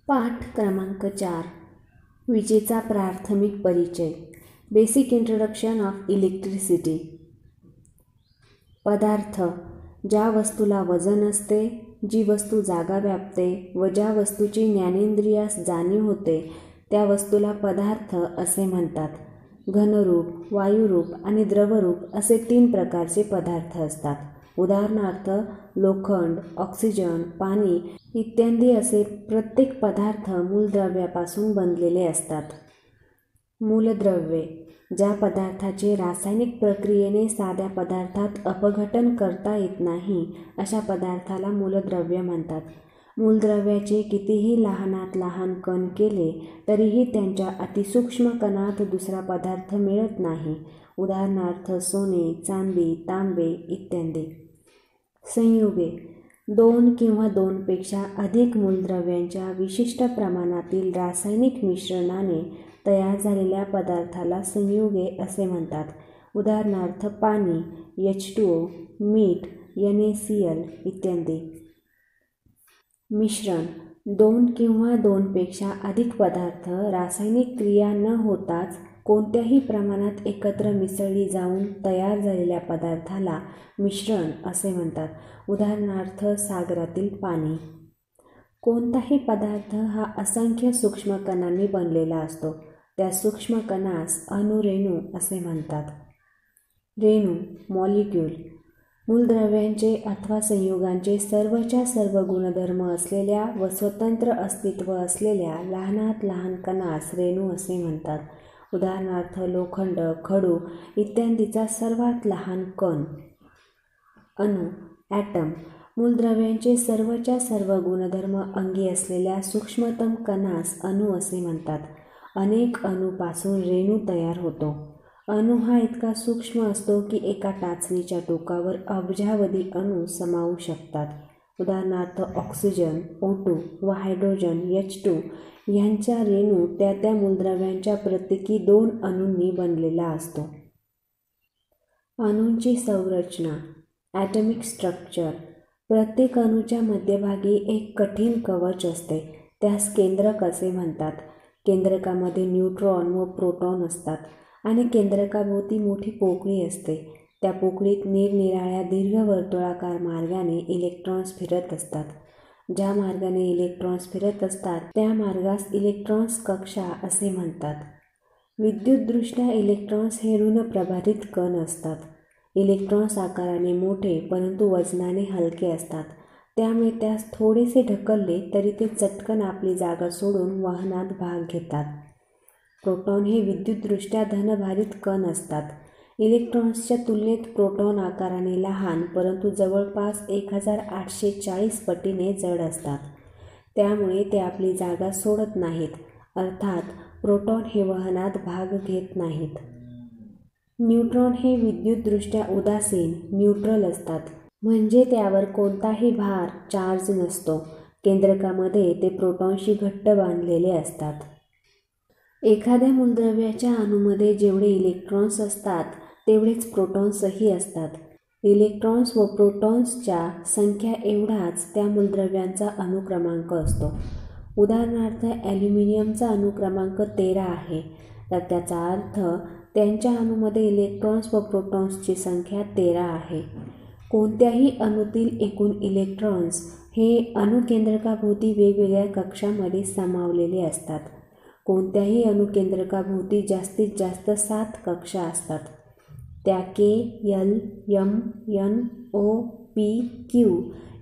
पाठ क्रमांक 4. विजेचा प्राथमिक परिचय. Basic introduction of electricity. पदार्थ. ज्या वस्तूला वजन असते, जी वस्तू जागा व्यापते व ज्या वस्तूची ज्ञानेंद्रियास जाणीव होते त्या वस्तूला पदार्थ असे म्हणतात. घनरूप, वायुरूप आणि द्रवरूप असे 3 प्रकारचे पदार्थ असतात. उदाहरणार्थ लोखंड, ऑक्सिजन, पाणी इत्यादी असे प्रत्येक पदार्थ मूलद्रव्यापासून बनलेले असतात. मूलद्रव्ये. ज्या पदार्थाचे रासायनिक प्रक्रियेने साध्या पदार्थात अपघटन करता येत नाही अशा पदार्थाला मूलद्रव्य म्हणतात. मूलद्रव्याचे कितीही लहानात लहान कण केले तरीही त्यांच्या अतिसूक्ष्म कणात दुसरा पदार्थ मिळत नाही. उदाहरणार्थ सोने, चांदी, तांबे इत्यादी. संयुगे. 2 किंवा 2 पेक्षा अधिक मूलद्रव्यांच्या विशिष्ट प्रमाणातील रासायनिक मिश्रणाने तयार झालेल्या पदार्थाला संयुगे असे म्हणतात. उदाहरणार्थ पाणी, H2O, मीठ, NaCl इत्यादी. मिश्रण. 2 किंवा 2 पेक्षा अधिक पदार्थ रासायनिक क्रिया न होताच कोणत्याही प्रमाणात एकत्र मिसळली जाऊन तयार झालेल्या पदार्थाला मिश्रण असे म्हणतात. उदाहरणार्थ सागरातील पाणी. कोणताही पदार्थ हा असंख्य सूक्ष्म कणांनी बनलेला असतो. त्या सूक्ष्म कणास अणुरेणू असे म्हणतात. रेणू, मॉलिक्यूल. मूलद्रव्यांचे अथवा संयुगांचे सर्वच्या सर्व गुणधर्म असलेल्या व स्वतंत्र अस्तित्व असलेल्या लहानात लहान कणास रेणू असे म्हणतात. उदाहरणार्थ लोखंड, खडू इत्यादीचा सर्वात लहान कण. अणू, ॲटम. मूलद्रव्यांचे सर्वच्या सर्व गुणधर्म अंगी असलेल्या सूक्ष्मतम कणास अणू असे म्हणतात. अनेक अणूपासून रेणू तयार होतो. अणू हा इतका सूक्ष्म असतो की एका टाचणीच्या टोकावर अब्जावधी अणू समावू शकतात. उदाहरणार्थ ऑक्सिजन, O2 व हायड्रोजन H2 यांच्या रेणू त्या त्या मूलद्रव्यांच्या प्रत्येकी 2 अणूंनी बनलेला असतो. अणूंची संरचना. ॲटमिक स्ट्रक्चर. प्रत्येक अणूच्या मध्यभागी एक कठीण कवच असते. त्यास केंद्रक असे म्हणतात. केंद्रकामध्ये न्यूट्रॉन व प्रोटॉन असतात आणि केंद्रकाभोवती मोठी पोकळी असते. त्या पोकळीत निरनिराळ्या दीर्घवर्तुळाकार मार्गाने इलेक्ट्रॉन्स फिरत असतात. ज्या मार्गाने इलेक्ट्रॉन्स फिरत असतात त्या मार्गास इलेक्ट्रॉन्स कक्षा असे म्हणतात. विद्युतदृष्ट्या इलेक्ट्रॉन्स हे ऋण प्रभारित कण असतात. इलेक्ट्रॉन्स आकाराने मोठे परंतु वजनाने हलके असतात. त्यामुळे त्यास थोडेसे ढकलले तरी ते चटकन आपली जागा सोडून वहनात भाग घेतात. प्रोटॉन हे विद्युतदृष्ट्या धनभारित कण असतात. इलेक्ट्रॉन्सच्या तुलनेत प्रोटॉन आकाराने लहान परंतु जवळपास 1840 पटीने जड असतात. त्यामुळे ते आपली जागा सोडत नाहीत. अर्थात प्रोटॉन हे वहनात भाग घेत नाहीत. न्यूट्रॉन हे विद्युतदृष्ट्या उदासीन न्यूट्रल असतात. म्हणजे त्यावर कोणताही भार चार्ज नसतो. केंद्रकामध्ये ते प्रोटॉनशी घट्ट बांधलेले असतात. एखाद्या मूलद्रव्याच्या अणूमध्ये जेवढे इलेक्ट्रॉन्स असतात तेवढेच प्रोटॉन्सही असतात. इलेक्ट्रॉन्स व प्रोटॉन्सच्या संख्या एवढाच त्या मूलद्रव्यांचा अणुक्रमांक असतो. उदाहरणार्थ ॲल्युमिनियमचा अणुक्रमांक 13 आहे तर त्याचा अर्थ त्यांच्या अणूमध्ये इलेक्ट्रॉन्स व प्रोटॉन्सची संख्या 13 आहे. कोणत्याही अणूतील एकूण इलेक्ट्रॉन्स हे अणुकेंद्रकाभोवती वेगवेगळ्या कक्षामध्ये सामावलेले असतात. कोणत्याही अणुकेंद्रकाभोवती जास्तीत जास्त 7 कक्षा असतात. त्या K, L, M, N, O, P, Q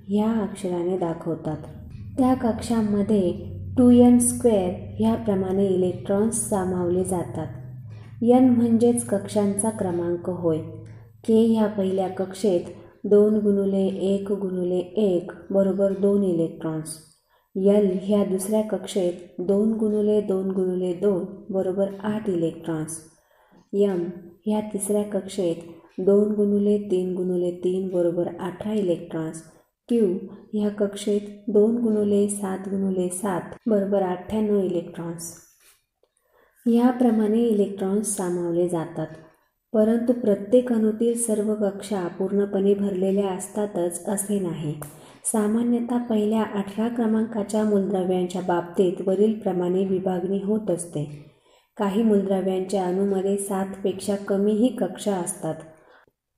ह्या अक्षराने दाखवतात. त्या कक्षांमध्ये 2n² ह्याप्रमाणे इलेक्ट्रॉन्स सामावले जातात. n म्हणजेच कक्षांचा क्रमांक होय. K ह्या पहिल्या कक्षेत 2x1x1 बरोबर 2 इलेक्ट्रॉन्स. L ह्या दुसऱ्या कक्षेत 2x2x2 बरोबर 8 इलेक्ट्रॉन्स. M ह्या तिसऱ्या कक्षेत 2x3x3 बरोबर 18 इलेक्ट्रॉन्स. Q ह्या कक्षेत 2x7x7 बरोबर 98 इलेक्ट्रॉन्स. याप्रमाणे इलेक्ट्रॉन्स सामावले जातात. परंतु प्रत्येक अणूतील सर्व कक्षा पूर्णपणे भरलेल्या असतातच असे नाही. सामान्यतः पहिल्या 18 क्रमांकाच्या मूलद्रव्यांच्या बाबतीत वरीलप्रमाणे विभागणी होत असते. काही मूलद्रव्यांच्या अणूमध्ये 7 पेक्षा कमीही कक्षा असतात.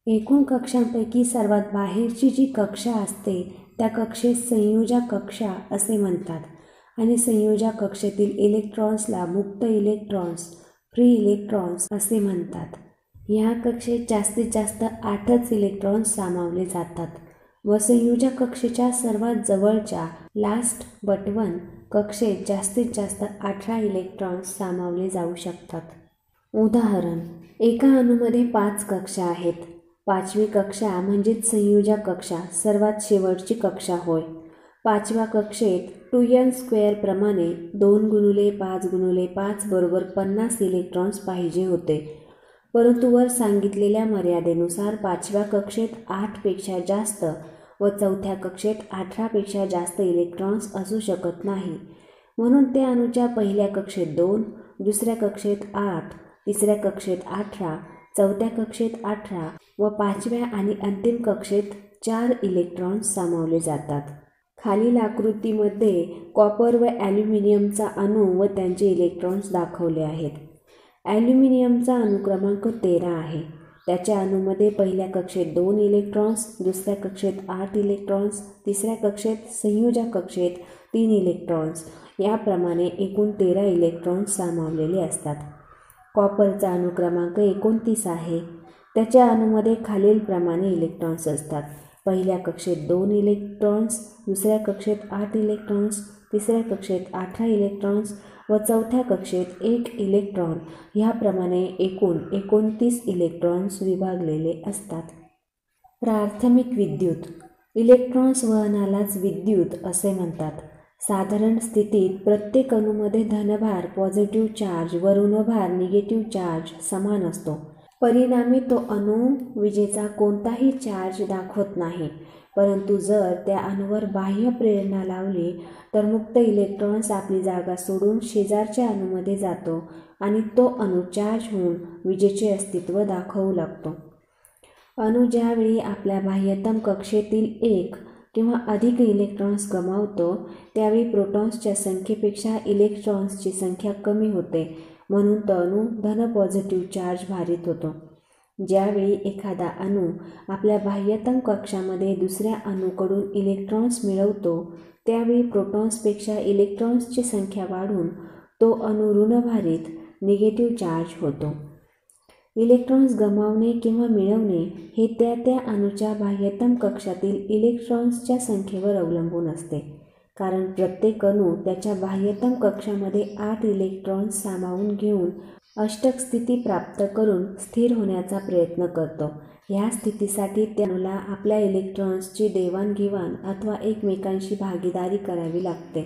एकूण कक्षांपैकी सर्वात बाहेरची जी कक्षा असते त्या कक्षेस संयोजक कक्षा असे म्हणतात आणि संयोजक कक्षेतील इलेक्ट्रॉन्सला मुक्त इलेक्ट्रॉन्स, फ्री इलेक्ट्रॉन्स असे म्हणतात. ह्या कक्षेत जास्तीत जास्त 8च इलेक्ट्रॉन्स सामावले जातात व संयोजक कक्षेच्या सर्वात जवळच्या लास्ट बट वन कक्षेत जास्तीत जास्त 18 इलेक्ट्रॉन्स सामावले जाऊ शकतात. उदाहरण, एका अणूमध्ये 5 कक्षा आहेत. 5वी कक्षा म्हणजेच संयोजक कक्षा सर्वात शेवटची कक्षा होय. 5व्या कक्षेत 2n² प्रमाणे 2 × 5 × 5 बरोबर 50 इलेक्ट्रॉन्स पाहिजे होते, परंतु वर सांगितलेल्या मर्यादेनुसार 5व्या कक्षेत 8 पेक्षा जास्त व 4थ्या कक्षेत 18 पेक्षा जास्त इलेक्ट्रॉन्स असू शकत नाही. म्हणून त्या अणूच्या पहिल्या कक्षेत 2, दुसऱ्या कक्षेत 8, तिसऱ्या कक्षेत 18, चौथ्या कक्षेत 18 व 5व्या आणि अंतिम कक्षेत 4 इलेक्ट्रॉन्स सामावले जातात. खालील आकृतीमध्ये कॉपर व ॲल्युमिनियमचा अणू व त्यांचे इलेक्ट्रॉन्स दाखवले आहेत. ॲल्युमिनियमचा अणू क्रमांक 13 आहे. त्याच्या अणूमध्ये पहिल्या कक्षेत 2 इलेक्ट्रॉन्स, दुसऱ्या कक्षेत 8 इलेक्ट्रॉन्स, तिसऱ्या कक्षेत संयोजक कक्षेत 3 इलेक्ट्रॉन्स याप्रमाणे एकूण 13 इलेक्ट्रॉन्स सामावलेले असतात. कॉपरचा अणू क्रमांक 29 आहे. त्याच्या अणूमध्ये खालीलप्रमाणे इलेक्ट्रॉन्स असतात. पहिल्या कक्षेत 2 इलेक्ट्रॉन्स, दुसऱ्या कक्षेत 8 इलेक्ट्रॉन्स, तिसऱ्या कक्षेत 18 इलेक्ट्रॉन्स व चौथ्या कक्षेत 1 इलेक्ट्रॉन ह्याप्रमाणे एकूण 29 इलेक्ट्रॉन्स विभागलेले असतात. प्राथमिक विद्युत. इलेक्ट्रॉन्स वहनालाच विद्युत असे म्हणतात. साधारण स्थितीत प्रत्येक अणूमध्ये धनभार पॉझिटिव्ह चार्ज व ऋणभार निगेटिव्ह चार्ज समान असतो. परिणामी तो अणू विजेचा कोणताही चार्ज दाखवत नाही. परंतु जर त्या अणूवर बाह्य प्रेरणा लावली तर मुक्त इलेक्ट्रॉन्स आपली जागा सोडून शेजारच्या अणूमध्ये जातो आणि तो अणू चार्ज होऊन विजेचे अस्तित्व दाखवू लागतो. अणू ज्यावेळी आपल्या बाह्यतम कक्षेतील 1 किंवा अधिक इलेक्ट्रॉन्स गमावतो त्यावेळी प्रोटॉन्सच्या संख्येपेक्षा इलेक्ट्रॉन्सची संख्या कमी होते, म्हणून तो अणू धन पॉझिटिव्ह चार्ज भारित होतो. ज्यावेळी एखादा अणू आपल्या बाह्यतम कक्षामध्ये दुसऱ्या अणूकडून इलेक्ट्रॉन्स मिळवतो त्यावेळी प्रोटॉन्सपेक्षा इलेक्ट्रॉन्सची संख्या वाढून तो अणू ऋणभारित निगेटिव्ह चार्ज होतो. इलेक्ट्रॉन्स गमावणे किंवा मिळवणे हे त्या अणूच्या बाह्यतम कक्षातील इलेक्ट्रॉन्सच्या संख्येवर अवलंबून असते, कारण प्रत्येक अणू त्याच्या बाह्यतम कक्षामध्ये 8 इलेक्ट्रॉन्स सामावून घेऊन अष्टक स्थिती प्राप्त करून स्थिर होण्याचा प्रयत्न करतो. ह्या स्थितीसाठी त्या अणूला आपल्या इलेक्ट्रॉन्सची देवाणघेवाण अथवा एकमेकांशी भागीदारी करावी लागते.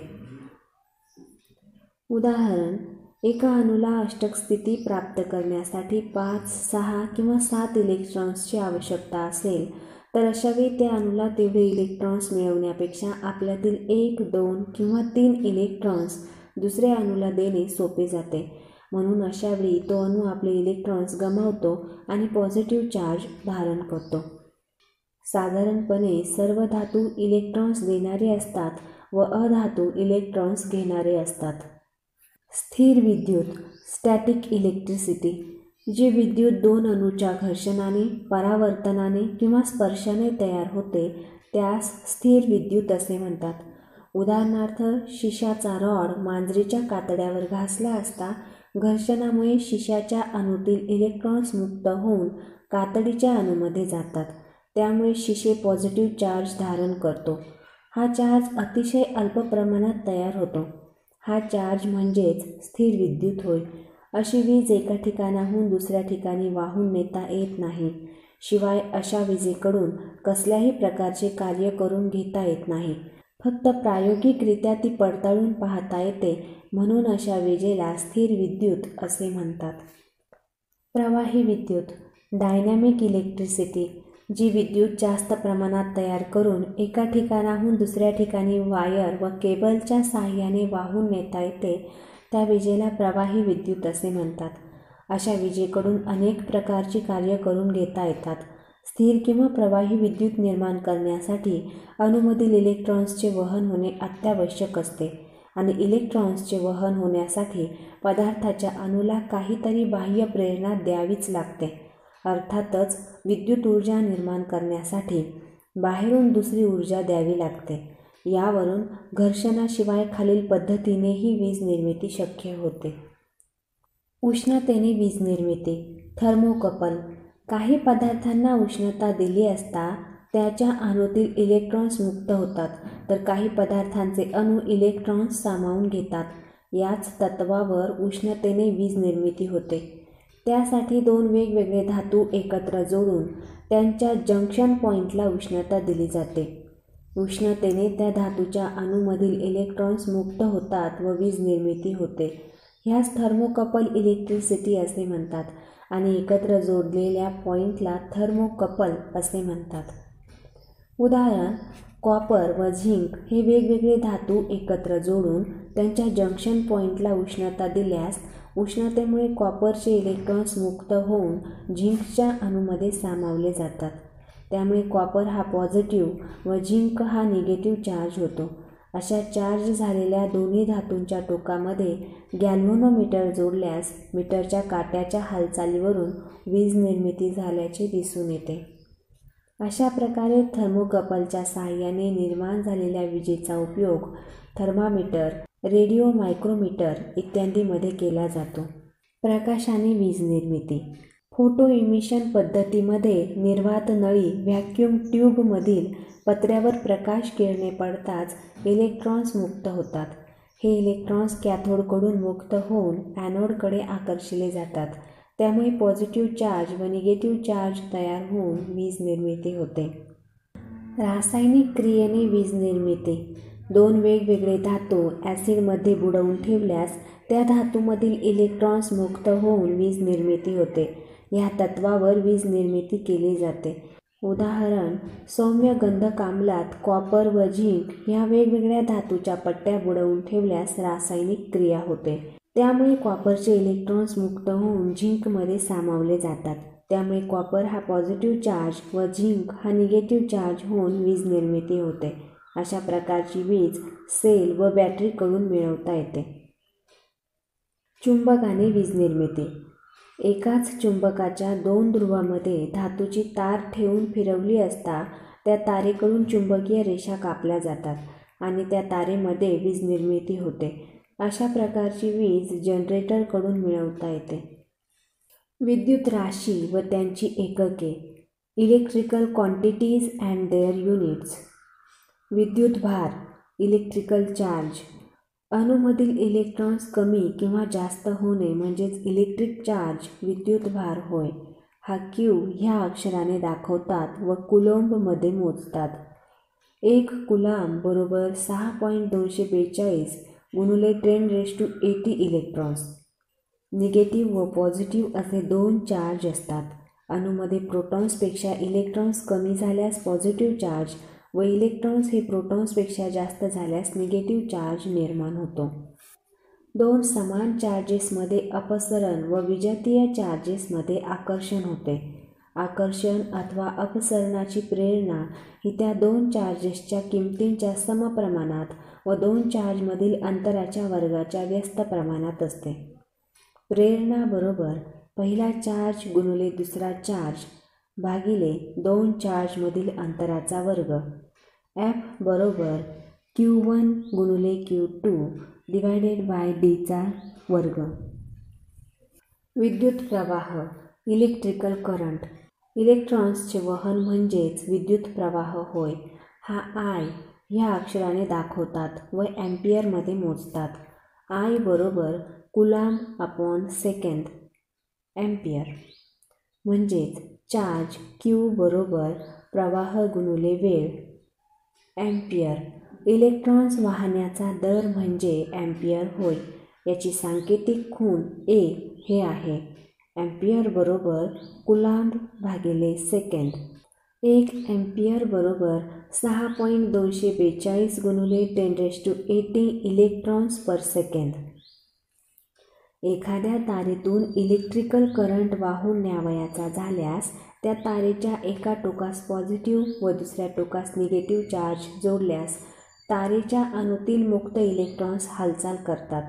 उदाहरण, एका अणूला अष्टक स्थिती प्राप्त करण्यासाठी 5, 6 किंवा 7 इलेक्ट्रॉन्सची आवश्यकता असेल तर अशावेळी त्या अणूला तेवढे इलेक्ट्रॉन्स मिळवण्यापेक्षा आपल्यातील 1, 2 किंवा 3 इलेक्ट्रॉन्स दुसऱ्या अणूला देणे सोपे जाते. म्हणून अशावेळी तो अणू आपले इलेक्ट्रॉन्स गमावतो आणि पॉझिटिव्ह चार्ज धारण करतो. साधारणपणे सर्व धातू इलेक्ट्रॉन्स देणारे असतात व अधातू इलेक्ट्रॉन्स घेणारे असतात. स्थिर विद्युत स्टॅटिक इलेक्ट्रिसिटी. जी विद्युत 2 अणूच्या घर्षणाने, परावर्तनाने किंवा स्पर्शाने तयार होते त्यास स्थिर विद्युत असे म्हणतात. उदाहरणार्थ, शिशाचा रॉड मांजरीच्या कातड्यावर घासला असता घर्षणामुळे शिशाच्या अणूतील इलेक्ट्रॉन्स मुक्त होऊन कातडीच्या अणूमध्ये जातात, त्यामुळे शिशे पॉझिटिव्ह चार्ज धारण करतो. हा चार्ज अतिशय अल्प प्रमाणात तयार होतो. हा चार्ज म्हणजेच स्थिर विद्युत होय. अशी वीज एका ठिकाणाहून दुसऱ्या ठिकाणी वाहून नेता येत नाही. शिवाय अशा विजेकडून कसल्याही प्रकारचे कार्य करून घेता येत नाही. फक्त प्रायोगिकरित्या ती पडताळून पाहता येते, म्हणून अशा विजेला स्थिर विद्युत असे म्हणतात. प्रवाही विद्युत डायनॅमिक इलेक्ट्रिसिटी. जी विद्युत जास्त प्रमाणात तयार करून एका ठिकाणाहून दुसऱ्या ठिकाणी वायर व केबलच्या साहाय्याने वाहून नेता येते त्या विजेला प्रवाही विद्युत असे म्हणतात. अशा विजेकडून अनेक प्रकारची कार्य करून घेता येतात. स्थिर किंवा प्रवाही विद्युत निर्माण करण्यासाठी अणूमधील इलेक्ट्रॉन्सचे वहन होणे अत्यावश्यक असते आणि इलेक्ट्रॉन्सचे वहन होण्यासाठी पदार्थाच्या अणूला काहीतरी बाह्य प्रेरणा द्यावीच लागते. अर्थातच विद्युत ऊर्जा निर्माण करण्यासाठी बाहेरून दुसरी ऊर्जा द्यावी लागते. यावरून घर्षणाशिवाय खालील पद्धतीनेही वीज निर्मिती शक्य होते. उष्णतेने वीज निर्मिती. थर्मोकपल. काही पदार्थांना उष्णता दिली असता त्याच्या अणूतील इलेक्ट्रॉन्स मुक्त होतात, तर काही पदार्थांचे अणू इलेक्ट्रॉन्स सामावून घेतात. याच तत्वावर उष्णतेने वीज निर्मिती होते. त्यासाठी दोन वेगवेगळे धातू एकत्र जोडून त्यांच्या जंक्शन पॉईंटला उष्णता दिली जाते. उष्णतेने त्या धातूच्या अणूमधील इलेक्ट्रॉन्स मुक्त होतात व वीज निर्मिती होते. ह्यास थर्मोकपल इलेक्ट्रिसिटी असे म्हणतात आणि एकत्र जोडलेल्या पॉईंटला थर्मोकपल असे म्हणतात. उदाहरण: कॉपर व झिंक हे वेगवेगळे धातू एकत्र जोडून त्यांच्या जंक्शन पॉईंटला उष्णता दिल्यास उष्णतेमुळे कॉपरचे इलेक्ट्रॉन्स मुक्त होऊन झिंकच्या अणूमध्ये सामावले जातात. त्यामुळे कॉपर हा पॉझिटिव्ह व झिंक हा निगेटिव्ह चार्ज होतो. अशा चार्ज झालेल्या दोन्ही धातूंच्या टोकामध्ये गॅल्व्हनोमीटर जोडल्यास मीटरच्या काट्याच्या हालचालीवरून वीज निर्मिती झाल्याचे दिसून येते. अशा प्रकारे थर्मोकपलच्या साहाय्याने निर्माण झालेल्या विजेचा उपयोग थर्मामीटर, रेडिओ मायक्रोमीटर इत्यादींमध्ये केला जातो. प्रकाशाने वीज निर्मिती. फोटो इमिशन पद्धतीमध्ये निर्वात नळी व्हॅक्यूम ट्यूबमधील पत्र्यावर प्रकाश किरणे पडताच इलेक्ट्रॉन्स मुक्त होतात. हे इलेक्ट्रॉन्स कॅथोडकडून मुक्त होऊन ॲनोडकडे आकर्षिले जातात. त्यामुळे पॉझिटिव्ह चार्ज व निगेटिव्ह चार्ज तयार होऊन वीज निर्मिती होते. रासायनिक क्रियेने वीज निर्मिती. दोन वेगवेगळे धातू ॲसिडमध्ये बुडवून ठेवल्यास त्या धातूमधील इलेक्ट्रॉन्स मुक्त होऊन वीज निर्मिती होते. या तत्वावर वीज निर्मिती केली जाते. उदाहरण: सौम्य गंधक आम्लात कॉपर व झिंक ह्या वेगवेगळ्या धातूच्या पट्ट्या बुडवून ठेवल्यास रासायनिक क्रिया होते. त्यामुळे कॉपरचे इलेक्ट्रॉन्स मुक्त होऊन झिंकमध्ये सामावले जातात. त्यामुळे कॉपर हा पॉझिटिव्ह चार्ज व झिंक हा निगेटिव्ह चार्ज होऊन वीज निर्मिती होते. अशा प्रकारची वीज सेल व बॅटरीकडून मिळवता येते. चुंबकाने वीज निर्मिती. एकाच चुंबकाच्या दोन ध्रुवामध्ये धातूची तार ठेवून फिरवली असता त्या तारेकडून चुंबकीय रेषा कापल्या जातात आणि त्या तारेमध्ये वीज निर्मिती होते. अशा प्रकारची वीज जनरेटरकडून मिळवता येते. विद्युत राशी व त्यांची एकके. Electrical quantities and their units. विद्युत भार. Electrical charge. अणूमधील इलेक्ट्रॉन्स कमी किंवा जास्त होणे म्हणजेच इलेक्ट्रिक चार्ज विद्युत भार होय. हा क्यू ह्या अक्षराने दाखवतात व कुलोम्बमध्ये मोजतात. 1 कुलाम्ब बरोबर 6.242 गुणिले 10⁸80 इलेक्ट्रॉन्स. निगेटिव्ह व पॉझिटिव्ह असे दोन चार्ज असतात. अणूमध्ये प्रोटॉन्सपेक्षा इलेक्ट्रॉन्स कमी झाल्यास पॉझिटिव्ह चार्ज व इलेक्ट्रॉन्स हे प्रोटॉन्सपेक्षा जास्त झाल्यास निगेटिव्ह चार्ज निर्माण होतो. दोन समान चार्जेसमध्ये अपसरण व विजातीय चार्जेसमध्ये आकर्षण होते. आकर्षण अथवा अपसरणाची प्रेरणा ही त्या दोन चार्जेसच्या किमतींच्या समप्रमाणात व दोन चार्जमधील अंतराच्या वर्गाच्या व्यस्त प्रमाणात असते. प्रेरणा बरोबर पहिला चार्ज गुणिले दुसरा चार्ज भागिले दोन चार्जमधील अंतराचा वर्ग. F बरोबर Q1 गुणिले Q2 डिवायडेड बाय D चा वर्ग. विद्युत प्रवाह. Electrical current. इलेक्ट्रॉन्सचे वहन म्हणजेच विद्युत प्रवाह होय. हा I ह्या अक्षराने दाखवतात व ॲम्पियरमध्ये मोजतात. I बरोबर कुलाम्ब अपॉन सेकंद ॲम्पियर. म्हणजेच चार्ज Q बरोबर प्रवाह गुणिले वेळ ॲम्पियर. इलेक्ट्रॉन्स वाहण्याचा दर म्हणजे ॲम्पियर होय. याची सांकेतिक खूण A हे आहे. ॲम्पियर बरोबर कुलाम्ब भागिले सेकंद. 1 ॲम्पियर बरोबर 6.242 गुणिले 10⁸80 इलेक्ट्रॉन्स पर सेकंद. एखाद्या तारेतून इलेक्ट्रिकल करंट वाहून न्यावयाचा झाल्यास त्या तारेच्या एका टोकास पॉझिटिव्ह व दुसऱ्या टोकास निगेटिव्ह चार्ज जोडल्यास तारेच्या अणूतील मुक्त इलेक्ट्रॉन्स हालचाल करतात.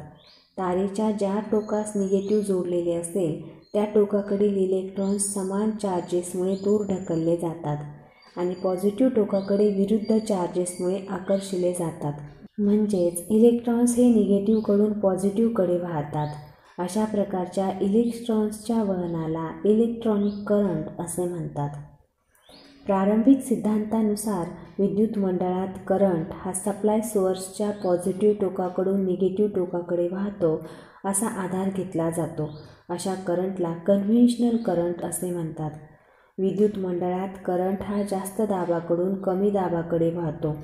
तारेच्या ज्या टोकास निगेटिव्ह जोडलेले असेल त्या टोकाकडील इलेक्ट्रॉन्स समान चार्जेसमुळे दूर ढकलले जातात आणि पॉझिटिव्ह टोकाकडे विरुद्ध चार्जेसमुळे आकर्षिले जातात. म्हणजेच इलेक्ट्रॉन्स हे निगेटिव्हकडून पॉझिटिव्हकडे वाहतात. अशा प्रकारच्या इलेक्ट्रॉन्सच्या वहनाला इलेक्ट्रॉनिक करंट असे म्हणतात. प्रारंभिक सिद्धांतानुसार विद्युत मंडळात करंट हा सप्लाय सोर्सच्या पॉझिटिव्ह टोकाकडून निगेटिव्ह टोकाकडे वाहतो असा आधार घेतला जातो. अशा करंटला कन्व्हेन्शनल करंट असे म्हणतात. विद्युत मंडळात करंट हा जास्त दाबाकडून कमी दाबाकडे वाहतो.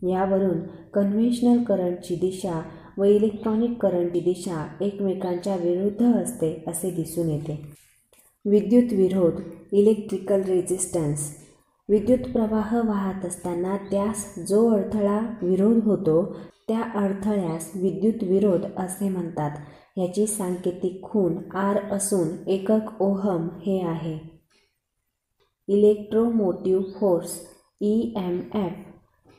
यावरून कन्व्हेन्शनल करंटची दिशा व इलेक्ट्रॉनिक करंटची दिशा एकमेकांच्या विरुद्ध असते असे दिसून येते. विद्युत विरोध इलेक्ट्रिकल रेझिस्टन्स. विद्युत प्रवाह वाहत असताना त्यास जो अडथळा विरोध होतो त्या अडथळ्यास विद्युत विरोध असे म्हणतात. याची सांकेतिक खूण R असून एकक ओहम हे आहे. Electromotive force EMF.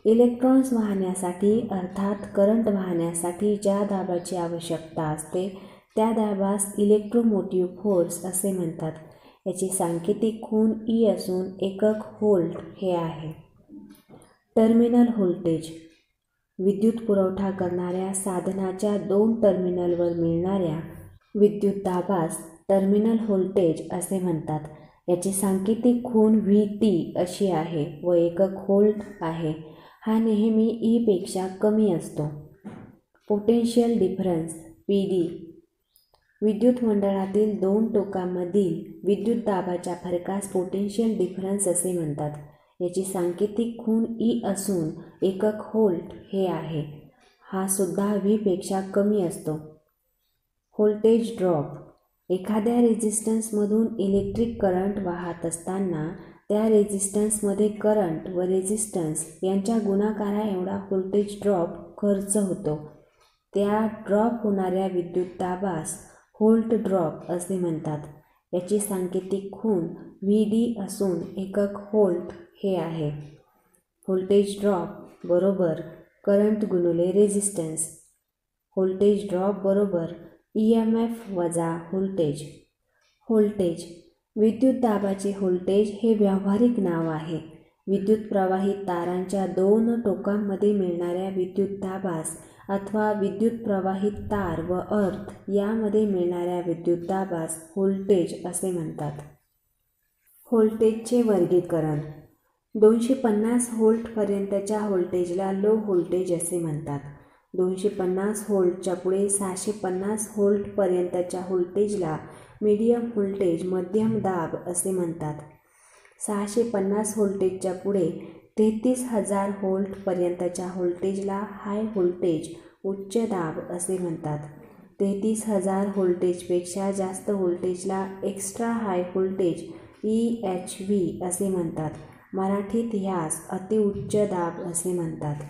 इलेक्ट्रॉन्स वाहण्यासाठी अर्थात करंट वाहण्यासाठी ज्या दाबाची आवश्यकता असते त्या दाबास इलेक्ट्रोमोटिव्ह फोर्स असे म्हणतात. याची सांकेतिक खूण E असून एकक व्होल्ट हे आहे. Terminal voltage. विद्युत पुरवठा करणाऱ्या साधनाच्या दोन टर्मिनलवर मिळणाऱ्या विद्युत दाबास टर्मिनल व्होल्टेज असे म्हणतात. याची सांकेतिक खूण VT अशी आहे व एकक व्होल्ट आहे. हा नेहमी E पेक्षा कमी असतो. Potential difference PD. विद्युत मंडळातील दोन टोकांमधील विद्युत दाबाच्या फरकास पोटेन्शियल डिफरन्स असे म्हणतात. याची सांकेतिक खूण E असून एकक व्होल्ट हे आहे. हा सुद्धा V पेक्षा कमी असतो. Voltage drop. एखाद्या रेझिस्टन्समधून इलेक्ट्रिक करंट वाहत असताना त्या रेझिस्टन्समध्ये करंट व रेझिस्टन्स यांच्या गुणाकारा एवढा व्होल्टेज ड्रॉप खर्च होतो. त्या ड्रॉप होणाऱ्या विद्युत दाबास व्होल्ट ड्रॉप असे म्हणतात. याची सांकेतिक खूण VD असून एकक व्होल्ट हे आहे. व्होल्टेज ड्रॉप बरोबर करंट गुणिले रेझिस्टन्स. व्होल्टेज ड्रॉप बरोबर EMF वजा व्होल्टेज. व्होल्टेज. विद्युत दाबाचे व्होल्टेज हे व्यावहारिक नाव आहे. विद्युत प्रवाहित तारांच्या दोन टोकांमध्ये मिळणाऱ्या विद्युत दाबास अथवा विद्युत प्रवाहित तार व अर्थ यामध्ये मिळणाऱ्या विद्युत दाबास व्होल्टेज असे म्हणतात. व्होल्टेजचे वर्गीकरण. 250 व्होल्टपर्यंतच्या व्होल्टेजला लो व्होल्टेज असे म्हणतात. 250 व्होल्टच्या पुढे 650 व्होल्टपर्यंतच्या व्होल्टेजला मीडियम व्होल्टेज मध्यम दाब असे म्हणतात. 650 व्होल्टेजच्या पुढे 33,000 व्होल्टपर्यंतच्या व्होल्टेजला हाय व्होल्टेज उच्च दाब असे म्हणतात. 33,000 व्होल्टेजपेक्षा जास्त व्होल्टेजला एक्स्ट्रा हाय व्होल्टेज EHV असे म्हणतात. मराठीत ह्यास अतिउच्च दाब असे म्हणतात.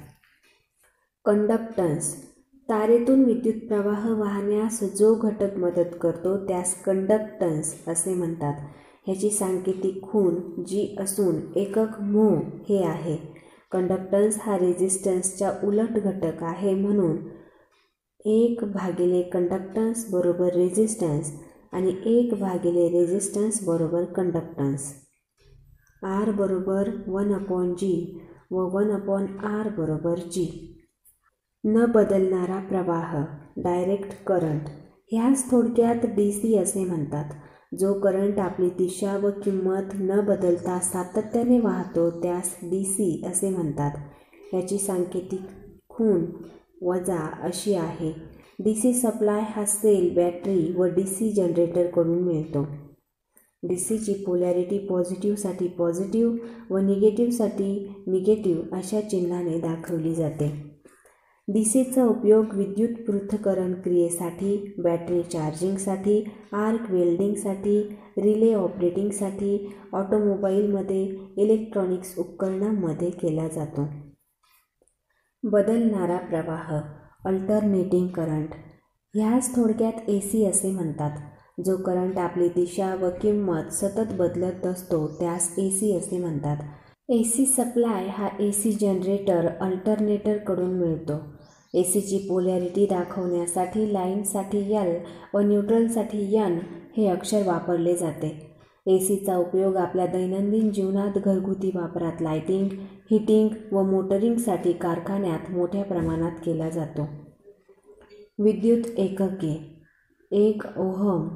कंडक्टन्स. तारेतून विद्युत प्रवाह वाहण्यास जो घटक मदत करतो त्यास कंडक्टन्स असे म्हणतात. ह्याची सांकेतिक खूण G असून एकक म्हो हे आहे. कंडक्टन्स हा रेझिस्टन्सच्या उलट घटक आहे म्हणून 1 भागिले कंडक्टन्स बरोबर रेझिस्टन्स आणि 1 भागिले रेझिस्टन्स बरोबर कंडक्टन्स. R बरोबर 1/G व 1/R बरोबर G. न बदलणारा प्रवाह डायरेक्ट करंट. ह्यास थोडक्यात DC असे म्हणतात. जो करंट आपली दिशा व किंमत न बदलता सातत्याने वाहतो त्यास DC असे म्हणतात. याची सांकेतिक खूण वजा अशी आहे. DC सप्लाय हा सेल, बॅटरी व DC जनरेटरकडून मिळतो. DCची पोलॅरिटी पॉझिटिव्हसाठी पॉझिटिव्ह व निगेटिव्हसाठी निगेटिव्ह अशा चिन्हाने दाखवली जाते. DCचा उपयोग विद्युत पृथक्करण क्रियेसाठी, बॅटरी चार्जिंगसाठी, आर्क वेल्डिंगसाठी, रिले ऑपरेटिंगसाठी, ऑटोमोबाईलमध्ये, इलेक्ट्रॉनिक्स उपकरणांमध्ये केला जातो. बदलणारा प्रवाह अल्टरनेटिंग करंट. ह्यास थोडक्यात AC असे म्हणतात. जो करंट आपली दिशा व किंमत सतत बदलत असतो त्यास AC असे म्हणतात. AC सप्लाय हा AC जनरेटर अल्टरनेटरकडून मिळतो. ACची पोलॅरिटी दाखवण्यासाठी लाईनसाठी L व न्यूट्रलसाठी N हे अक्षर वापरले जाते. ACचा उपयोग आपल्या दैनंदिन जीवनात, घरगुती वापरात, लाइटिंग, हीटिंग व मोटरिंगसाठी कारखान्यात मोठ्या प्रमाणात केला जातो. विद्युत एकके: 1 ओहम.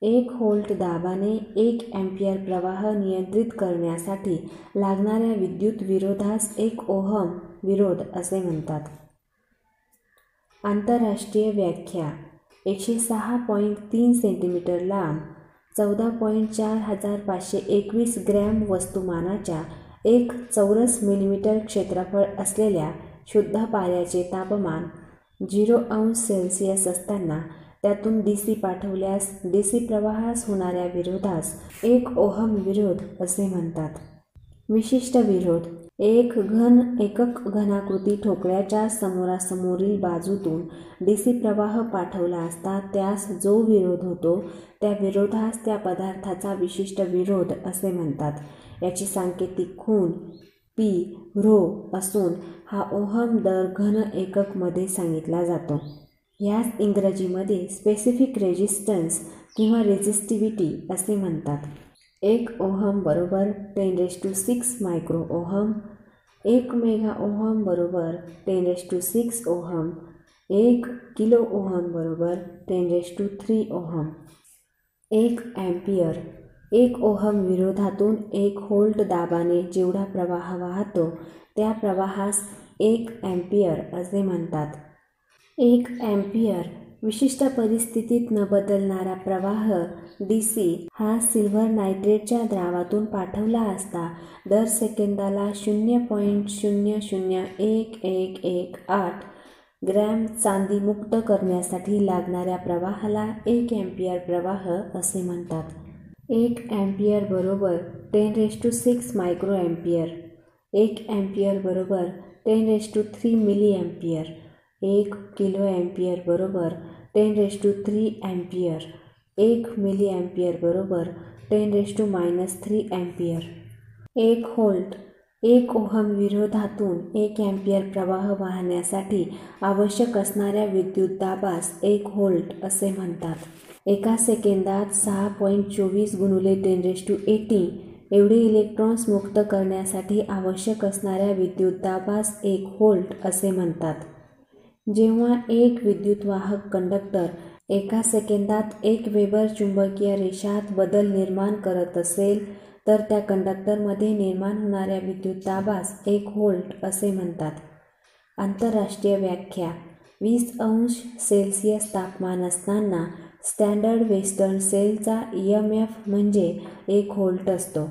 1 व्होल्ट दाबाने 1 अँपिअर प्रवाह नियंत्रित करण्यासाठी लागणाऱ्या विद्युत विरोधास 1 ओहम विरोध असे म्हणतात. आंतरराष्ट्रीय व्याख्या: 106.3 सेंटीमीटर लांब, 14.4521 ग्रॅम वस्तुमानाच्या 1 चौरस मिलीमीटर क्षेत्रफळ असलेल्या शुद्ध पाऱ्याचे तापमान 0°C असताना त्यातून DC पाठवल्यास DC प्रवाहास होणाऱ्या विरोधास 1 ओहम विरोध असे म्हणतात. विशिष्ट विरोध: 1 घन एकक घनाकृती ठोकळ्याच्या समोरासमोरील बाजूतून DC प्रवाह पाठवला असता त्यास जो विरोध होतो त्या विरोधास त्या पदार्थाचा विशिष्ट विरोध असे म्हणतात. याची सांकेतिक खूण p असून हा ओहम दर घन एकक मध्ये सांगितला जातो. यास इंग्रजीमध्ये स्पेसिफिक रेझिस्टन्स किंवा रेझिस्टिव्हिटी असे म्हणतात. 1 ओहम बरोबर 10⁶ मायक्रो ओहम. 1 मेगा ओहम बरोबर 10⁶ ओहम. 1 किलो ओहम बरोबर 10⁻³ ओहम. 1 अँपिअर: 1 ओहम विरोधातून 1 व्होल्ट दाबाने जेवढा प्रवाह वाहतो त्या प्रवाहास 1 अँपिअर असे म्हणतात. 1 अँपिअर विशिष्ट परिस्थितीत न बदलणारा प्रवाह DC हा सिल्व्हर नायट्रेटच्या द्रावातून पाठवला असता दर सेकंदाला 0.001118 ग्रॅम चांदी मुक्त करण्यासाठी लागणाऱ्या प्रवाहाला 1 अँपिअर प्रवाह असे म्हणतात. 1 अँपिअर बरोबर 10⁶ मायक्रो अँपिअर. 1 अँपिअर बरोबर 10⁻³ मिली अँपिअर. 1 किलो अँपिअर बरोबर 10⁻³ अँपिअर. 1 मिली अँपिअर बरोबर 10⁻³ अँपिअर. 1 व्होल्ट: 1 ओहम विरोधातून 1 अँपिअर प्रवाह वाहण्यासाठी आवश्यक असणाऱ्या विद्युत दाबास 1 व्होल्ट असे म्हणतात. एका सेकंदात 6.24 × 10⁻18 एवढे इलेक्ट्रॉन्स मुक्त करण्यासाठी आवश्यक असणाऱ्या विद्युत दाबास 1 व्होल्ट असे म्हणतात. जेव्हा एक विद्युतवाहक कंडक्टर एका सेकंदात 1 वेबर चुंबकीय रेषात बदल निर्माण करत असेल तर त्या कंडक्टरमध्ये निर्माण होणाऱ्या विद्युत दाबास 1 व्होल्ट असे म्हणतात. आंतरराष्ट्रीय व्याख्या: 20°C तापमान असताना स्टँडर्ड वेस्टर्न सेलचा EMF म्हणजे 1 व्होल्ट असतो.